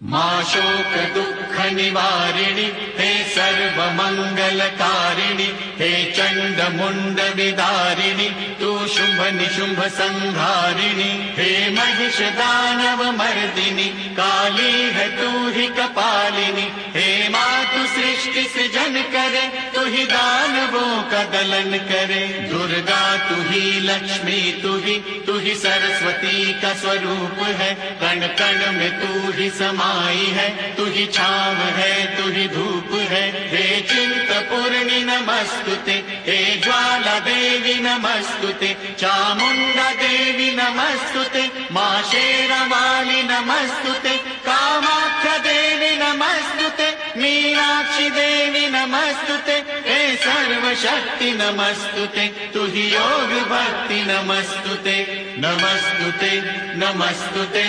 मां शोक दुःख निवारिणि हे सर्व मंगलकारिणि हे चंड मुंड विदारिणि तू शुंभ निशुंभ संहारिणि हे महिष दानव मर्दिनि काली है तू ही कपालिनी हे मातु सृष्टि सृजन करे तू ही दानवों का दलन करे दुर्गा तू ही लक्ष्मी तू ही सरस्वती का स्वरूप है कण कण में तू ही समाई है तू ही छाव है तू ही धूप है हे चिंतपूर्णि नमस्तुते हे ज्वाला देवी नमस्तुते चामुंडा देवी नमस्तुते मां शेरावाली नमस्तुते कामाख्या देवी नमस्तुते मीनाक्षी देवी नमस्तुते हे सर्वशक्ति नमस्तुते तू ही योग भक्ति नमस्तुते नमस्तुते नमस्तुते।